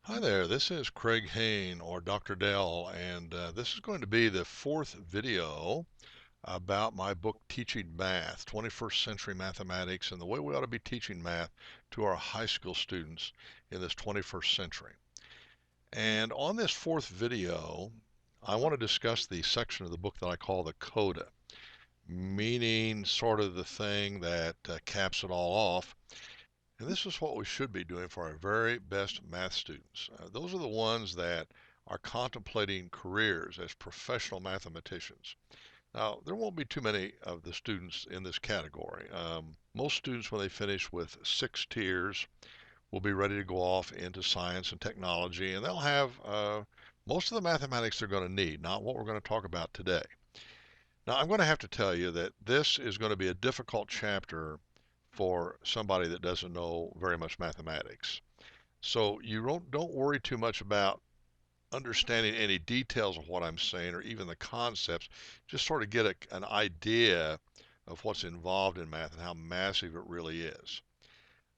Hi there, this is Craig Hain or Dr. Dell, and this is going to be the fourth video about my book Teaching Math, 21st Century Mathematics, and the way we ought to be teaching math to our high school students in this 21st century. And on this fourth video, I want to discuss the section of the book that I call the coda, meaning sort of the thing that caps it all off. And this is what we should be doing for our very best math students. Those are the ones that are contemplating careers as professional mathematicians. Now, there won't be too many of the students in this category. Most students, when they finish with 6 tiers, will be ready to go off into science and technology, and they'll have most of the mathematics they're going to need, not what we're going to talk about today. Now, I'm going to have to tell you that this is going to be a difficult chapter for somebody that doesn't know very much mathematics. So you don't worry too much about understanding any details of what I'm saying or even the concepts. Just sort of get an idea of what's involved in math and how massive it really is.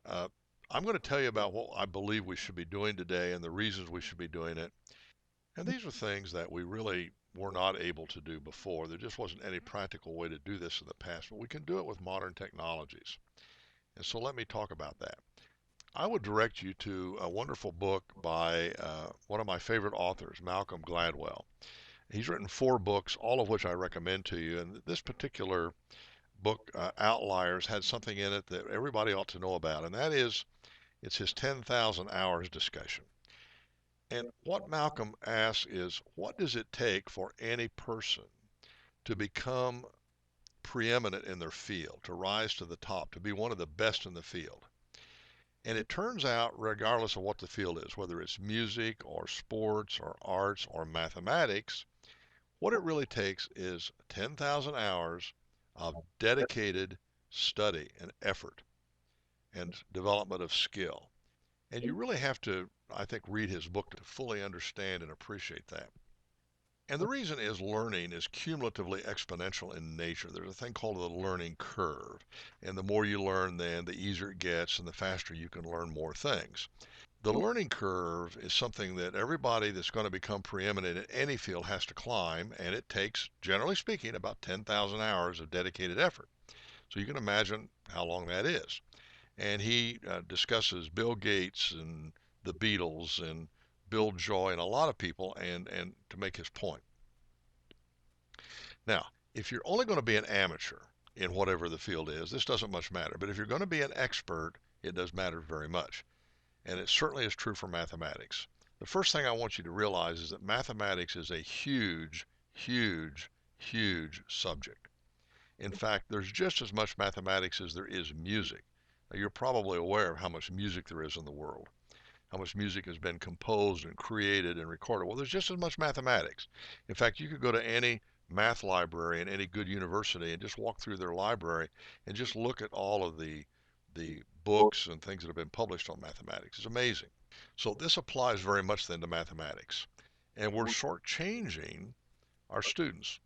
Uh, I'm going to tell you about what I believe we should be doing today and the reasons we should be doing it. And these are things that we really were not able to do before. There just wasn't any practical way to do this in the past, but we can do it with modern technologies. And so let me talk about that. I would direct you to a wonderful book by one of my favorite authors, Malcolm Gladwell. He's written 4 books, all of which I recommend to you. And this particular book, Outliers, had something in it that everybody ought to know about, and that is it's his 10,000 hours discussion. And what Malcolm asks is, what does it take for any person to become preeminent in their field, to rise to the top, to be one of the best in the field? And it turns out, regardless of what the field is, whether it's music or sports or arts or mathematics, what it really takes is 10,000 hours of dedicated study and effort and development of skill. And you really have to, I think, read his book to fully understand and appreciate that. And the reason is learning is cumulatively exponential in nature. There's a thing called the learning curve. And the more you learn, then the easier it gets and the faster you can learn more things. The learning curve is something that everybody that's going to become preeminent in any field has to climb, and it takes, generally speaking, about 10,000 hours of dedicated effort. So you can imagine how long that is. And he discusses Bill Gates and the Beatles and Bill Joy and a lot of people and to make his point. Now, if you're only going to be an amateur in whatever the field is, this doesn't much matter. But if you're going to be an expert, it does matter very much. And it certainly is true for mathematics. The first thing I want you to realize is that mathematics is a huge, huge, huge subject. In fact, there's just as much mathematics as there is music. Now, you're probably aware of how much music there is in the world, how much music has been composed and created and recorded. Well, there's just as much mathematics. In fact, you could go to any math library in any good university and just walk through their library and just look at all of the books and things that have been published on mathematics. It's amazing. So this applies very much then to mathematics. And we're shortchanging our students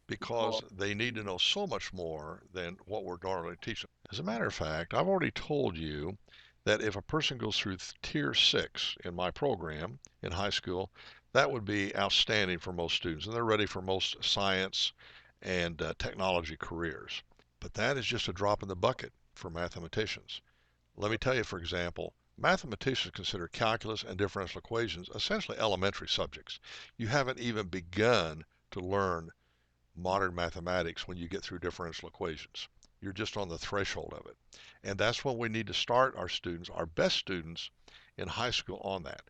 because they need to know so much more than what we're normally teaching. As a matter of fact, I've already told you that if a person goes through tier 6 in my program in high school, that would be outstanding for most students, and they're ready for most science and technology careers. But that is just a drop in the bucket for mathematicians. Let me tell you, for example, mathematicians consider calculus and differential equations essentially elementary subjects. You haven't even begun to learn modern mathematics when you get through differential equations. You're just on the threshold of it. And that's when we need to start our students, our best students in high school on that.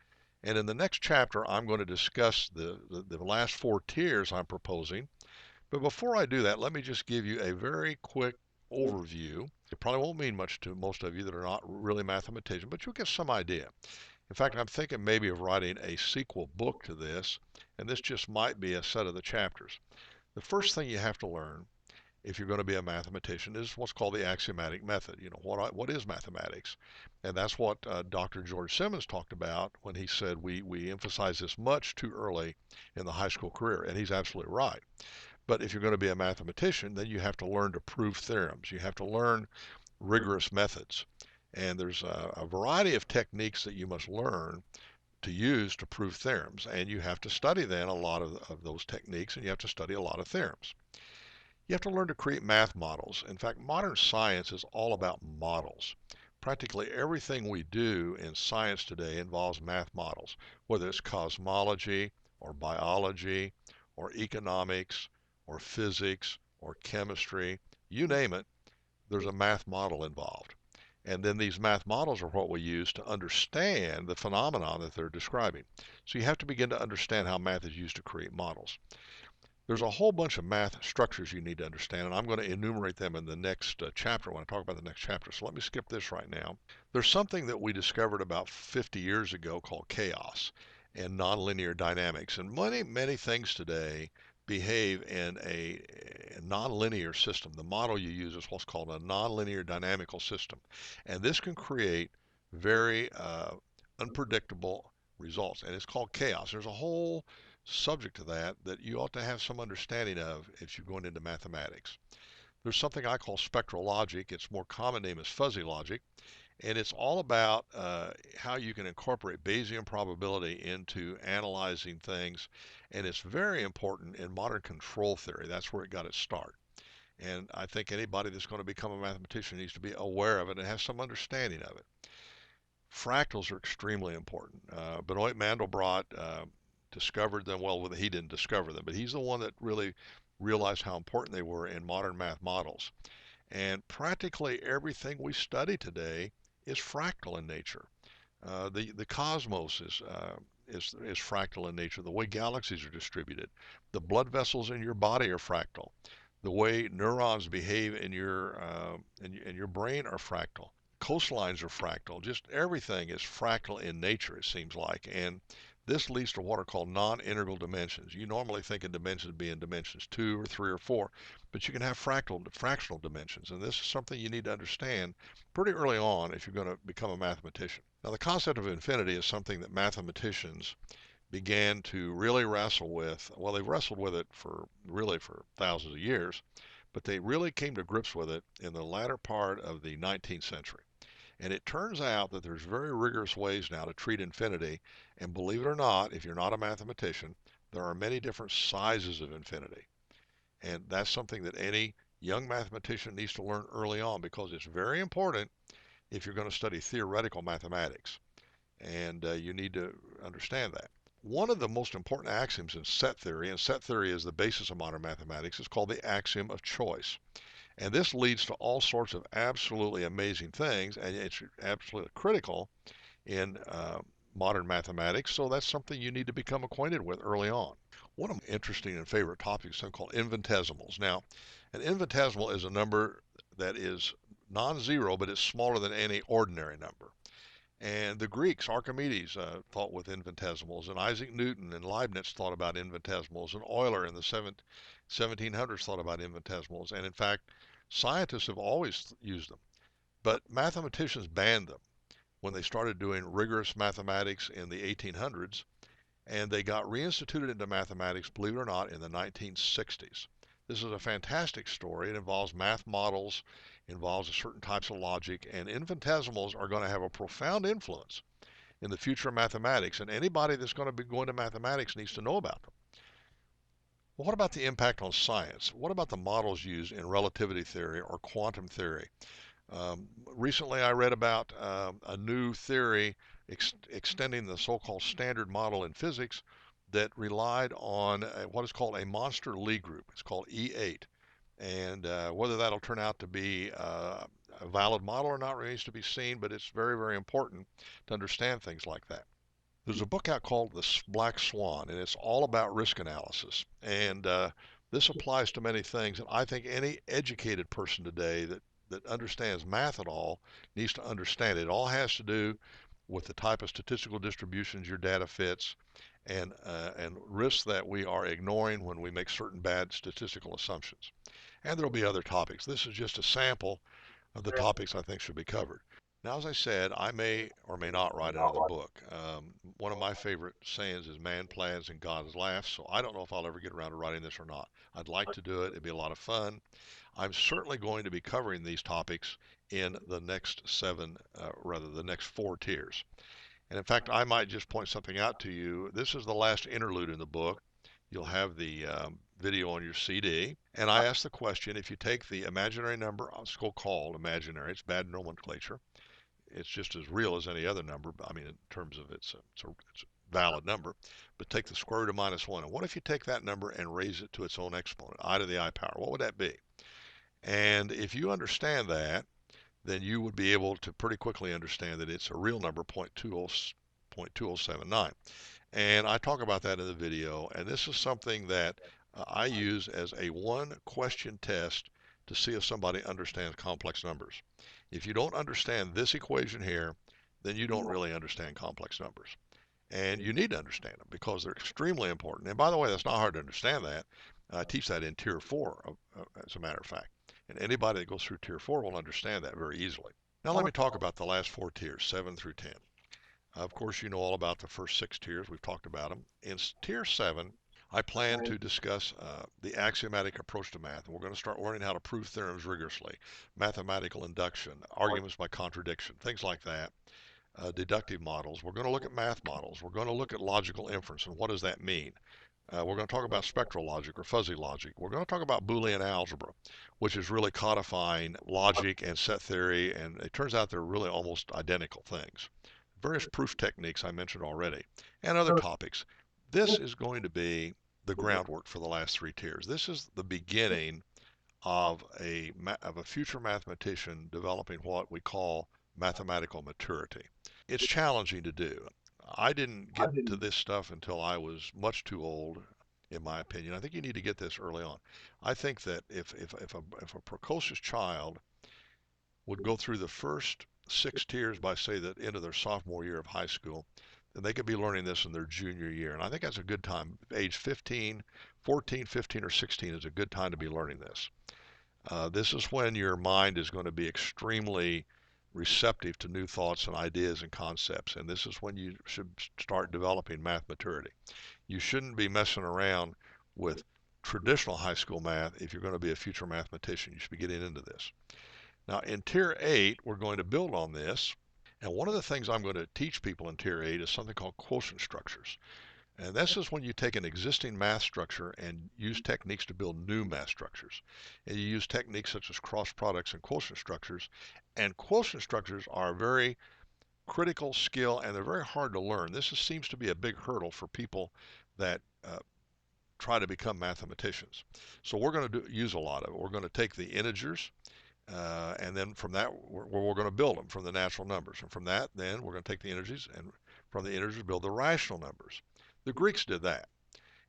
And in the next chapter, I'm going to discuss the last 4 tiers I'm proposing. But before I do that, let me just give you a very quick overview. It probably won't mean much to most of you that are not really mathematicians, but you'll get some idea. In fact, I'm thinking maybe of writing a sequel book to this, and this just might be a set of the chapters. The first thing you have to learn if you're going to be a mathematician is what's called the axiomatic method. You know, what is mathematics? And that's what Dr. George Simmons talked about when he said we emphasize this much too early in the high school career, and he's absolutely right. But if you're going to be a mathematician, then you have to learn to prove theorems. You have to learn rigorous methods. And there's a variety of techniques that you must learn to use to prove theorems. And you have to study then a lot of those techniques, and you have to study a lot of theorems. You have to learn to create math models. In fact, modern science is all about models. Practically everything we do in science today involves math models, whether it's cosmology or biology or economics or physics or chemistry, you name it, there's a math model involved. And then these math models are what we use to understand the phenomenon that they're describing. So you have to begin to understand how math is used to create models. There's a whole bunch of math structures you need to understand, and I'm going to enumerate them in the next chapter when I talk about the next chapter. So let me skip this right now. There's something that we discovered about 50 years ago called chaos and nonlinear dynamics. And many things today behave in a nonlinear system. The model you use is what's called a nonlinear dynamical system. And this can create very unpredictable results, and it's called chaos. There's a whole subject to that you ought to have some understanding of if you're going into mathematics. There's something I call spectral logic. Its more common name is fuzzy logic, and it's all about how you can incorporate Bayesian probability into analyzing things, and it's very important in modern control theory. That's where it got its start. And I think anybody that's going to become a mathematician needs to be aware of it and have some understanding of it. Fractals are extremely important. Benoit Mandelbrot discovered them. Well, he didn't discover them, but he's the one that really realized how important they were in modern math models. And practically everything we study today is fractal in nature. The cosmos is fractal in nature. The way galaxies are distributed, the blood vessels in your body are fractal. The way neurons behave in your brain are fractal. Coastlines are fractal. Just everything is fractal in nature, it seems like. And this leads to what are called non-integral dimensions. You normally think of dimensions being dimensions 2 or 3 or 4, but you can have fractional dimensions. And this is something you need to understand pretty early on if you're going to become a mathematician. Now, the concept of infinity is something that mathematicians began to really wrestle with. Well, they've wrestled with it for thousands of years, but they really came to grips with it in the latter part of the 19th century. And it turns out that there's very rigorous ways now to treat infinity. And believe it or not, if you're not a mathematician, there are many different sizes of infinity. And that's something that any young mathematician needs to learn early on because it's very important if you're going to study theoretical mathematics. And you need to understand that. One of the most important axioms in set theory, and set theory is the basis of modern mathematics, is called the axiom of choice. And this leads to all sorts of absolutely amazing things, and it's absolutely critical in modern mathematics. So that's something you need to become acquainted with early on. One of my interesting and favorite topics is something called infinitesimals. Now, an infinitesimal is a number that is non-zero, but it's smaller than any ordinary number. And the Greeks, Archimedes, thought with infinitesimals, and Isaac Newton and Leibniz thought about infinitesimals, and Euler in the 1700s thought about infinitesimals. And in fact, scientists have always used them. But mathematicians banned them when they started doing rigorous mathematics in the 1800s, and they got reinstituted into mathematics, believe it or not, in the 1960s. This is a fantastic story. It involves math models, involves certain types of logic, and infinitesimals are going to have a profound influence in the future of mathematics, and anybody that's going to be going to mathematics needs to know about them. Well, what about the impact on science? What about the models used in relativity theory or quantum theory? Recently, I read about a new theory extending the so-called standard model in physics that relied on what is called a monster Lie group. It's called E8. And whether that'll turn out to be a valid model or not remains to be seen, but it's very important to understand things like that. There's a book out called The Black Swan, and it's all about risk analysis. And this applies to many things, and I think any educated person today that understands math at all needs to understand it. It all has to do with the type of statistical distributions your data fits and risks that we are ignoring when we make certain bad statistical assumptions. And there'll be other topics. This is just a sample of the topics I think should be covered. Now, as I said, I may or may not write another book. One of my favorite sayings is man plans and God laughs, so I don't know if I'll ever get around to writing this or not. I'd like to do it. It'd be a lot of fun. I'm certainly going to be covering these topics in the next the next 4 tiers. And in fact, I might just point something out to you. This is the last interlude in the book. You'll have the video on your CD. And I ask the question, if you take the imaginary number, it's called imaginary, it's bad nomenclature. It's just as real as any other number. I mean, in terms of it's a valid number. But take the square root of -1. And what if you take that number and raise it to its own exponent, I to the I power? What would that be? And if you understand that, then you would be able to pretty quickly understand that it's a real number, 0.2079. And I talk about that in the video. And this is something that I use as a one question test to see if somebody understands complex numbers. If you don't understand this equation here, then you don't really understand complex numbers. And you need to understand them because they're extremely important. And by the way, that's not hard to understand that. I teach that in Tier 4, as a matter of fact. And anybody that goes through Tier 4 will understand that very easily. Now let me talk about the last 4 tiers, 7 through 10. Of course, you know all about the first 6 tiers. We've talked about them. In Tier 7, I plan to discuss the axiomatic approach to math. And we're going to start learning how to prove theorems rigorously, mathematical induction, arguments by contradiction, things like that. Deductive models. We're going to look at math models. We're going to look at logical inference and what does that mean. We're going to talk about spectral logic or fuzzy logic. We're going to talk about Boolean algebra, which is really codifying logic and set theory, and it turns out they're really almost identical things. Various proof techniques I mentioned already, and other topics. This is going to be the groundwork for the last 3 tiers. This is the beginning of a future mathematician developing what we call mathematical maturity. It's challenging to do. I didn't get to this stuff until I was much too old, in my opinion. I think you need to get this early on. I think that if a precocious child would go through the first 6 tiers by, say, the end of their sophomore year of high school, then they could be learning this in their junior year. And I think that's a good time. Age 15, 14, 15, or 16 is a good time to be learning this. This is when your mind is going to be extremely receptive to new thoughts and ideas and concepts. And this is when you should start developing math maturity. You shouldn't be messing around with traditional high school math if you're going to be a future mathematician. You should be getting into this. Now, in Tier 8, we're going to build on this. And one of the things I'm going to teach people in Tier 8 is something called quotient structures. And this is when you take an existing math structure and use techniques to build new math structures. And you use techniques such as cross products and quotient structures. And quotient structures are a very critical skill, and they're very hard to learn. This seems to be a big hurdle for people that try to become mathematicians. So we're going to use a lot of it. We're going to take the integers, and then from that, we're going to build them from the natural numbers. And from that, then we're going to take the integers, and from the integers, build the rational numbers. The Greeks did that.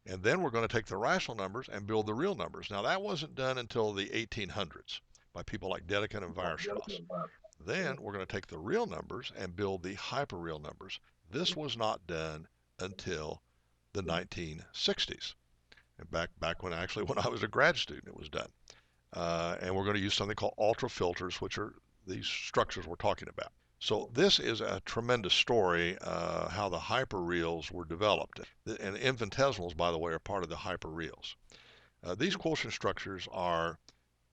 And then we're going to take the rational numbers and build the real numbers. Now, that wasn't done until the 1800s by people like Dedekind and Weierstrass. Then we're going to take the real numbers and build the hyperreal numbers. This was not done until the 1960s. And back when I was a grad student, it was done. And we're going to use something called ultrafilters, which are these structures we're talking about. So this is a tremendous story, how the hyperreals were developed. And infinitesimals, by the way, are part of the hyperreals. These quotient structures are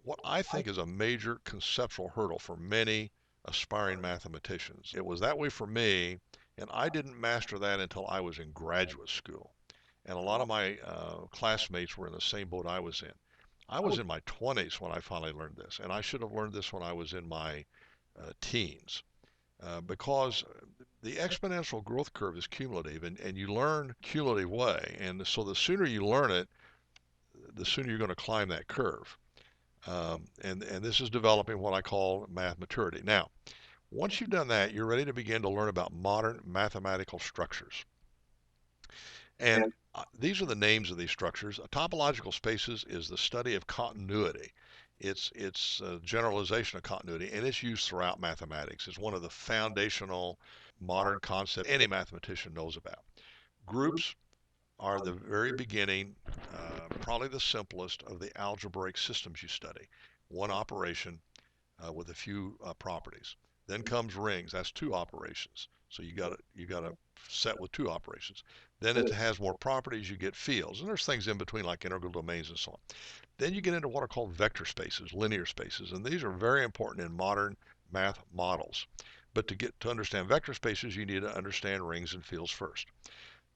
what I think is a major conceptual hurdle for many aspiring mathematicians. It was that way for me, and I didn't master that until I was in graduate school. And a lot of my classmates were in the same boat I was in. I was in my 20s when I finally learned this, and I should have learned this when I was in my teens. Because the exponential growth curve is cumulative, and you learn cumulative way. And so the sooner you learn it, the sooner you're going to climb that curve. And this is developing what I call math maturity. Now, once you've done that, you're ready to begin to learn about modern mathematical structures. And these are the names of these structures. Topological spaces is the study of continuity. It's a generalization of continuity, and it's used throughout mathematics. It's one of the foundational modern concepts any mathematician knows about. Groups are the very beginning, probably the simplest of the algebraic systems you study. One operation with a few properties. Then comes rings. That's 2 operations. So you got a set with 2 operations. Then it has more properties. You get fields, and there's things in between like integral domains and so on. Then you get into what are called vector spaces, linear spaces, and these are very important in modern math models. But to understand vector spaces, you need to understand rings and fields first.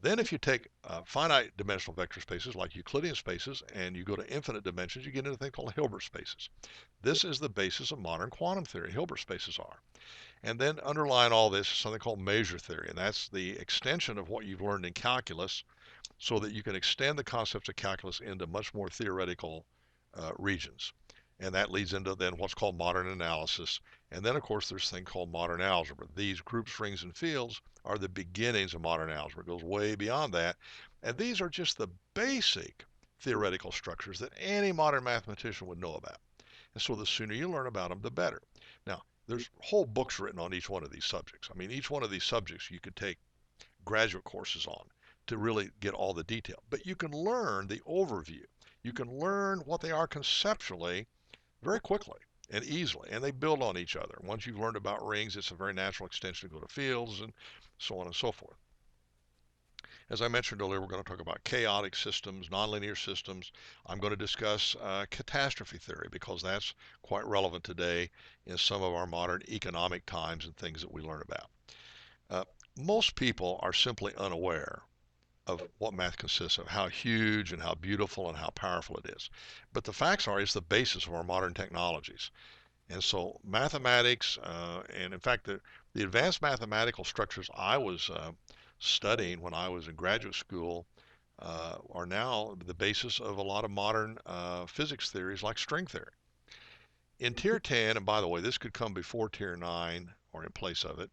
Then if you take finite dimensional vector spaces like Euclidean spaces and you go to infinite dimensions, you get into a thing called Hilbert spaces. This is the basis of modern quantum theory, Hilbert spaces are. And then underlying all this is something called measure theory, and that's the extension of what you've learned in calculus so that you can extend the concepts of calculus into much more theoretical regions. And that leads into then what's called modern analysis. And then, of course, there's a thing called modern algebra. These groups, rings, and fields are the beginnings of modern algebra. It goes way beyond that. And these are just the basic theoretical structures that any modern mathematician would know about. And so the sooner you learn about them, the better. Now, there's whole books written on each one of these subjects. I mean, each one of these subjects you could take graduate courses on to really get all the detail. But you can learn the overview. You can learn what they are conceptually very quickly and easily, and they build on each other. Once you've learned about rings, it's a very natural extension to go to fields and so on and so forth. As I mentioned earlier, we're going to talk about chaotic systems, nonlinear systems. I'm going to discuss catastrophe theory because that's quite relevant today in some of our modern economic times and things that we learn about. Most people are simply unaware of what math consists of, how huge and how beautiful and how powerful it is. But the facts are it's the basis of our modern technologies. And so mathematics, and in fact, the advanced mathematical structures I was studying when I was in graduate school are now the basis of a lot of modern physics theories like string theory. In Tier 10, and by the way, this could come before Tier 9 or in place of it,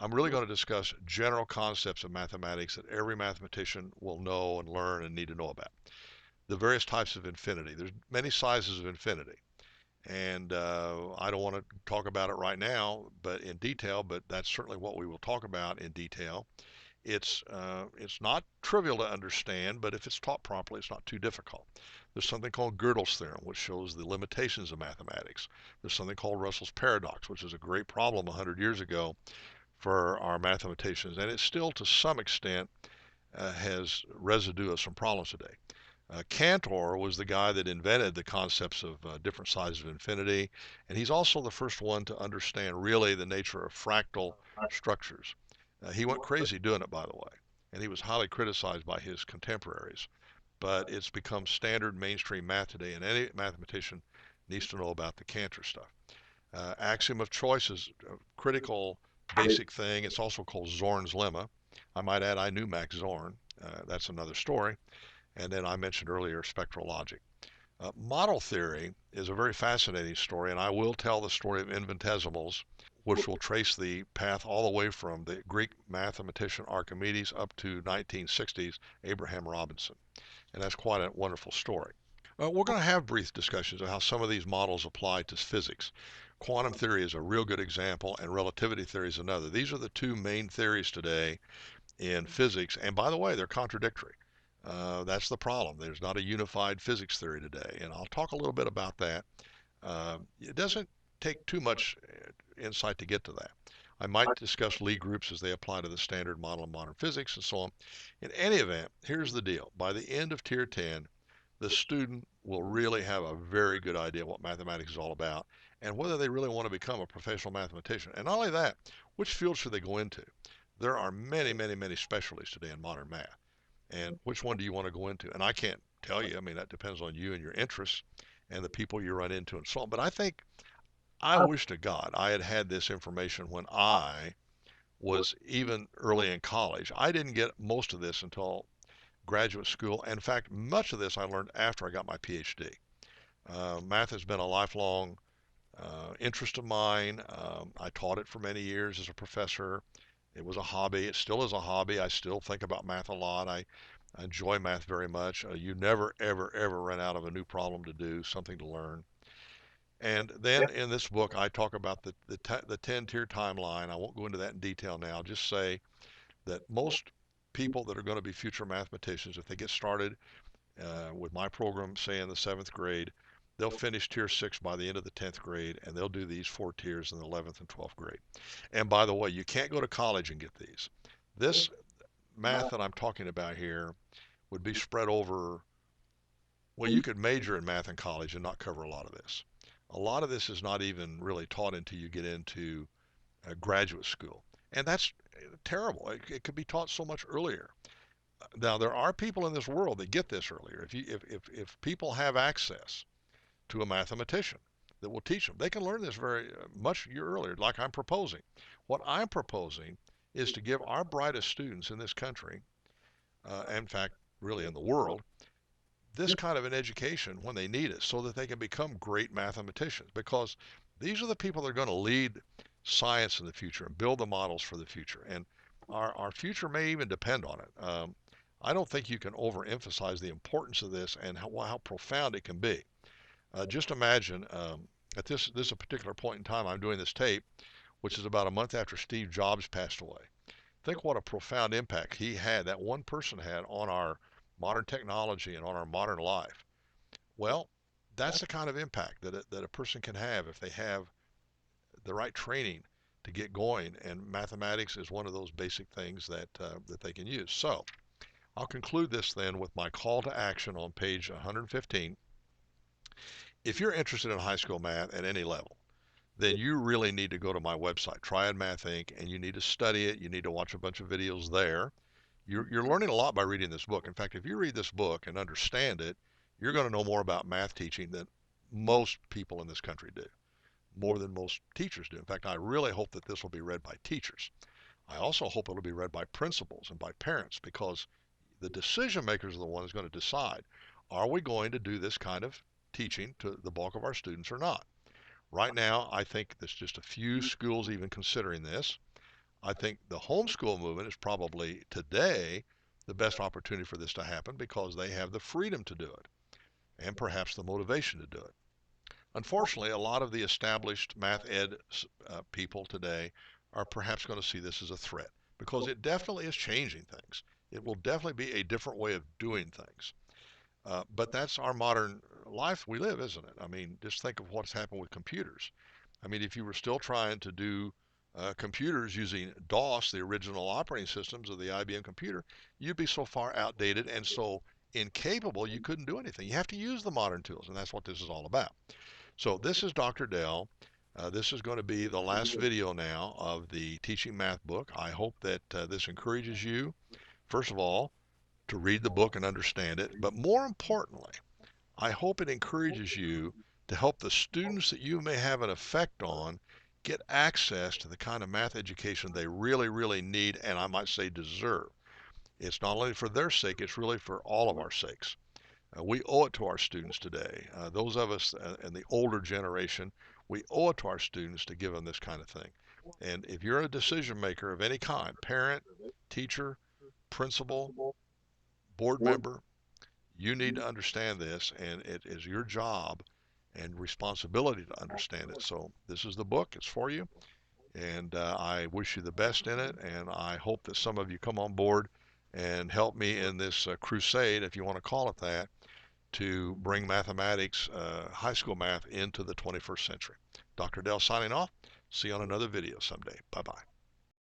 I'm really going to discuss general concepts of mathematics that every mathematician will know and learn and need to know about. The various types of infinity. There's many sizes of infinity. And I don't want to talk about it right now, but in detail, but that's certainly what we will talk about in detail. It's not trivial to understand, but if it's taught properly, it's not too difficult. There's something called Gödel's theorem, which shows the limitations of mathematics. There's something called Russell's paradox, which is a great problem 100 years ago for our mathematicians, and it still to some extent has residue of some problems today. Cantor was the guy that invented the concepts of different sizes of infinity, and he's also the first one to understand really the nature of fractal structures. He went crazy doing it, by the way, and he was highly criticized by his contemporaries. But it's become standard mainstream math today, and any mathematician needs to know about the Cantor stuff. Axiom of choice is a critical basic thing. It's also called Zorn's lemma. I might add I knew Max Zorn. That's another story. And then I mentioned earlier spectral logic. Model theory is a very fascinating story, and I will tell the story of infinitesimals, which will trace the path all the way from the Greek mathematician Archimedes up to 1960s Abraham Robinson. And that's quite a wonderful story. We're going to have brief discussions of how some of these models apply to physics. Quantum theory is a real good example, and relativity theory is another. These are the two main theories today in physics, and by the way, they're contradictory. That's the problem. There's not a unified physics theory today, and I'll talk a little bit about that. It doesn't take too much insight to get to that. I might discuss Lie groups as they apply to the standard model of modern physics and so on. In any event, here's the deal. By the end of Tier 10, the student will really have a very good idea what mathematics is all about and whether they really want to become a professional mathematician. And not only that, which field should they go into? There are many, many, many specialties today in modern math. And which one do you want to go into? And I can't tell you. I mean, that depends on you and your interests and the people you run into and so on. But I wish to God I had had this information when I was even early in college. I didn't get most of this until graduate school. In fact, much of this I learned after I got my PhD. Math has been a lifelong interest of mine. I taught it for many years as a professor. It was a hobby. It still is a hobby. I still think about math a lot. I enjoy math very much. You never, ever, ever run out of a new problem to do, something to learn. And then in this book, I talk about the 10-tier timeline. I won't go into that in detail now. I'll just say that most people that are going to be future mathematicians, if they get started with my program, say in the 7th grade, they'll finish Tier 6 by the end of the 10th grade, and they'll do these 4 tiers in the 11th and 12th grade. And by the way, you can't go to college and get these. This math that I'm talking about here would be spread over, well, you could major in math in college and not cover a lot of this. A lot of this is not even really taught until you get into graduate school. And that's terrible. It could be taught so much earlier. Now, there are people in this world that get this earlier. If people have access to a mathematician that will teach them, they can learn this very much year earlier, like I'm proposing. What I'm proposing is to give our brightest students in this country, in fact, really in the world, this kind of an education when they need it so that they can become great mathematicians, because these are the people that are going to lead science in the future and build the models for the future. And our future may even depend on it. I don't think you can overemphasize the importance of this and how profound it can be. Just imagine at this particular point in time, I'm doing this tape, which is about a month after Steve Jobs passed away. Think what a profound impact he had, that one person had on our modern technology and on our modern life. Well, that's the kind of impact that a person can have if they have the right training to get going, and mathematics is one of those basic things that they can use. So I'll conclude this then with my call to action on page 115. If you're interested in high school math at any level, then you really need to go to my website, Triad Math Inc., and you need to study it. You need to watch a bunch of videos there. You're learning a lot by reading this book. In fact, if you read this book and understand it, you're going to know more about math teaching than most people in this country do, more than most teachers do. In fact, I really hope that this will be read by teachers. I also hope it'll be read by principals and by parents, because the decision makers are the ones going to decide, are we going to do this kind of teaching to the bulk of our students or not? Right now, I think there's just a few schools even considering this. I think the homeschool movement is probably today the best opportunity for this to happen, because they have the freedom to do it and perhaps the motivation to do it. Unfortunately, a lot of the established math ed people today are perhaps going to see this as a threat, because it definitely is changing things. It will definitely be a different way of doing things. But that's our modern life we live, isn't it? I mean, just think of what's happened with computers. I mean, if you were still trying to do computers using DOS, the original operating systems of the IBM computer, you'd be so far outdated and so incapable you couldn't do anything. You have to use the modern tools, and that's what this is all about. So this is Dr. Dell. This is going to be the last video now of the Teaching Math book. I hope that this encourages you, first of all, to read the book and understand it, but more importantly, I hope it encourages you to help the students that you may have an effect on get access to the kind of math education they really, really need, and I might say deserve. It's not only for their sake, it's really for all of our sakes. We owe it to our students today. Those of us in the older generation, we owe it to our students to give them this kind of thing. And if you're a decision maker of any kind, parent, teacher, principal, board member, you need to understand this, and it is your job and responsibility to understand it. So this is the book. It's for you, and I wish you the best in it, and I hope that some of you come on board and help me in this crusade, if you want to call it that, to bring mathematics, high school math, into the 21st century. Dr. Dell signing off. See you on another video someday. Bye-bye.